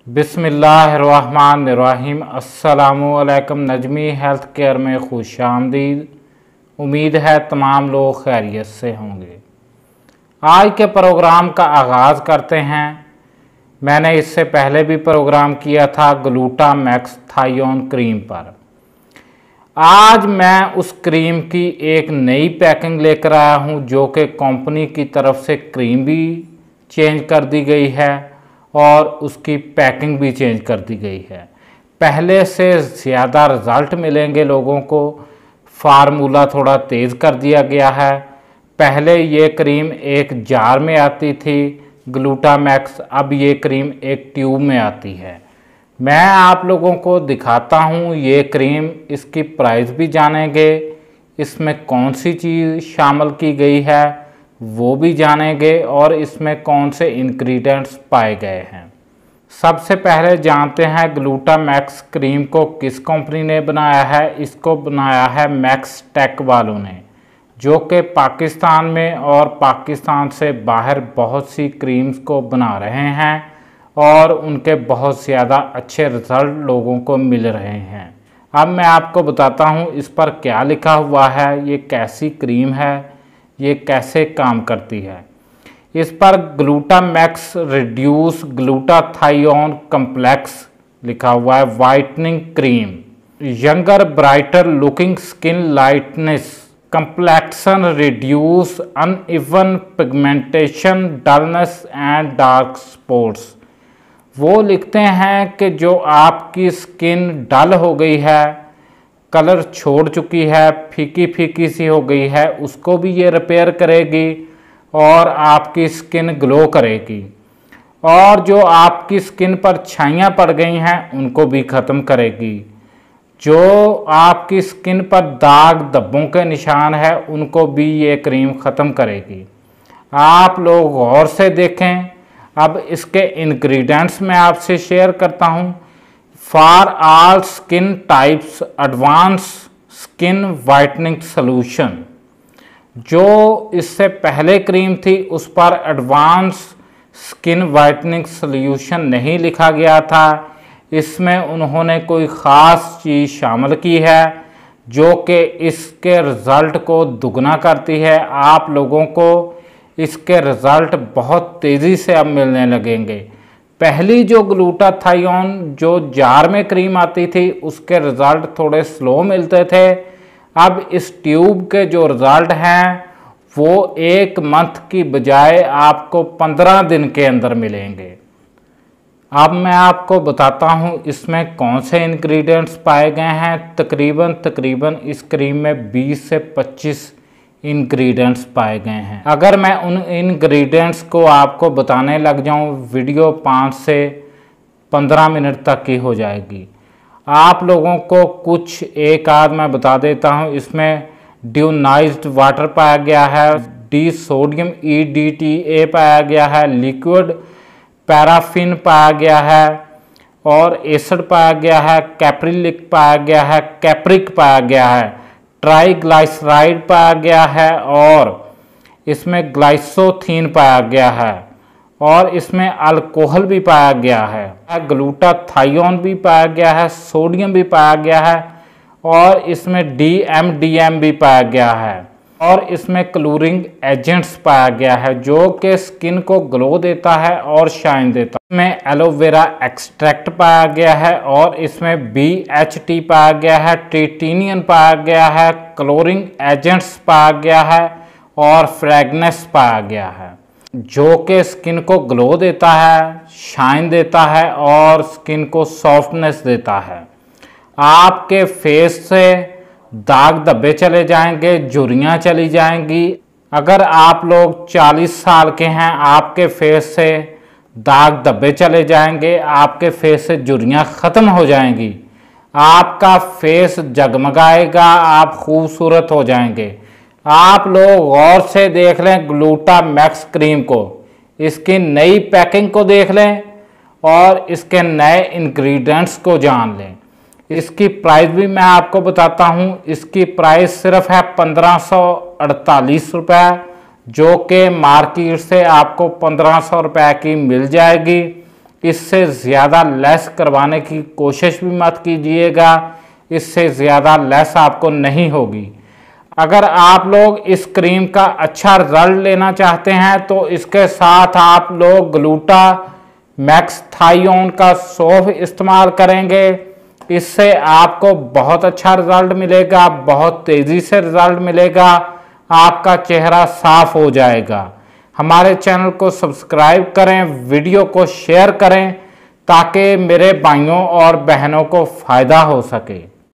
बिस्मिल्लाहिर्रहमानिर्रहीम। अस्सलामुअलैकुम। Najmi health care में खुशामदीद। उम्मीद है तमाम लोग खैरियत से होंगे। आज के प्रोग्राम का आगाज़ करते हैं। मैंने इससे पहले भी प्रोग्राम किया था ग्लूटामैक्स थायोन क्रीम पर। आज मैं उस क्रीम की एक नई पैकिंग लेकर आया हूं, जो कि कंपनी की तरफ से क्रीम भी चेंज कर दी गई है और उसकी पैकिंग भी चेंज कर दी गई है। पहले से ज़्यादा रिज़ल्ट मिलेंगे लोगों को। फार्मूला थोड़ा तेज़ कर दिया गया है। पहले ये क्रीम एक जार में आती थी ग्लूटामैक्स, अब ये क्रीम एक ट्यूब में आती है। मैं आप लोगों को दिखाता हूँ ये क्रीम, इसकी प्राइस भी जानेंगे, इसमें कौन सी चीज़ शामिल की गई है वो भी जानेंगे और इसमें कौन से इंग्रेडिएंट्स पाए गए हैं। सबसे पहले जानते हैं ग्लूटामैक्स क्रीम को किस कंपनी ने बनाया है। इसको बनाया है मैक्स टेक वालों ने, जो कि पाकिस्तान में और पाकिस्तान से बाहर बहुत सी क्रीम्स को बना रहे हैं और उनके बहुत ज़्यादा अच्छे रिजल्ट लोगों को मिल रहे हैं। अब मैं आपको बताता हूँ इस पर क्या लिखा हुआ है, ये कैसी क्रीम है, ये कैसे काम करती है। इस पर ग्लूटामैक्स रिड्यूस ग्लूटाथायोन कम्प्लेक्स लिखा हुआ है। Whitening cream, younger brighter looking skin lightness, complexion reduce uneven pigmentation dullness and dark spots. वो लिखते हैं कि जो आपकी स्किन डल हो गई है, कलर छोड़ चुकी है, फीकी फीकी सी हो गई है, उसको भी ये रिपेयर करेगी और आपकी स्किन ग्लो करेगी। और जो आपकी स्किन पर छाइयाँ पड़ गई हैं उनको भी ख़त्म करेगी। जो आपकी स्किन पर दाग धब्बों के निशान है उनको भी ये क्रीम ख़त्म करेगी। आप लोग गौर से देखें। अब इसके इंग्रेडिएंट्स मैं आपसे शेयर करता हूँ। For all skin types advance skin whitening solution. जो इससे पहले क्रीम थी उस पर एडवांस स्किन वाइटनिंग सॉल्यूशन नहीं लिखा गया था। इसमें उन्होंने कोई ख़ास चीज़ शामिल की है जो कि इसके रिज़ल्ट को दुगना करती है। आप लोगों को इसके रिज़ल्ट बहुत तेज़ी से अब मिलने लगेंगे। पहली जो ग्लूटाथायोन जो जार में क्रीम आती थी उसके रिज़ल्ट थोड़े स्लो मिलते थे। अब इस ट्यूब के जो रिज़ल्ट हैं वो 1 मंथ की बजाय आपको 15 दिन के अंदर मिलेंगे। अब मैं आपको बताता हूँ इसमें कौन से इंग्रेडिएंट्स पाए गए हैं। तकरीबन इस क्रीम में 20 से 25 इंग्रेडिएंट्स पाए गए हैं। अगर मैं उन इंग्रेडिएंट्स को आपको बताने लग जाऊं, वीडियो 5 से 15 मिनट तक की हो जाएगी। आप लोगों को कुछ एक आध मैं बता देता हूं। इसमें डियोनाइज्ड वाटर पाया गया है, डी सोडियम EDTA पाया गया है, लिक्विड पैराफिन पाया गया है और एसिड पाया गया है, कैप्रिलिक पाया गया है, कैप्रिक पाया गया है, ट्राइग्लाइसराइड पाया गया है और इसमें ग्लाइसोथीन पाया गया है और इसमें अल्कोहल भी पाया गया है, ग्लूटाथायोन भी पाया गया है, सोडियम भी पाया गया है और इसमें DMDM भी पाया गया है और इसमें क्लूरिंग एजेंट्स पाया गया है जो कि स्किन को ग्लो देता है और शाइन देता है। इसमें एलोवेरा एक्सट्रैक्ट पाया गया है और इसमें BHT पाया गया है, ट्रिटिनियन पाया गया है, क्लोरिंग एजेंट्स पाया गया है और फ्रेगनेंस पाया गया है जो कि स्किन को ग्लो देता है, शाइन देता है और स्किन को सॉफ्टनेस देता है। आपके फेस से दाग धब्बे चले जाएंगे, झुर्रियाँ चली जाएंगी। अगर आप लोग 40 साल के हैं, आपके फेस से दाग धब्बे चले जाएंगे, आपके फेस से झुर्रियाँ ख़त्म हो जाएंगी, आपका फेस जगमगाएगा, आप खूबसूरत हो जाएंगे। आप लोग गौर से देख लें ग्लूटामैक्स क्रीम को, इसकी नई पैकिंग को देख लें और इसके नए इंग्रेडिएंट्स को जान लें। इसकी प्राइस भी मैं आपको बताता हूँ। इसकी प्राइस सिर्फ है 1548 रुपये, जो कि मार्केट से आपको 1500 रुपये की मिल जाएगी। इससे ज़्यादा लेस करवाने की कोशिश भी मत कीजिएगा, इससे ज़्यादा लेस आपको नहीं होगी। अगर आप लोग इस क्रीम का अच्छा रिजल्ट लेना चाहते हैं तो इसके साथ आप लोग ग्लूटामैक्स थायोन का सौंफ इस्तेमाल करेंगे। इससे आपको बहुत अच्छा रिजल्ट मिलेगा, बहुत तेज़ी से रिजल्ट मिलेगा, आपका चेहरा साफ हो जाएगा। हमारे चैनल को सब्सक्राइब करें, वीडियो को शेयर करें ताकि मेरे भाइयों और बहनों को फ़ायदा हो सके।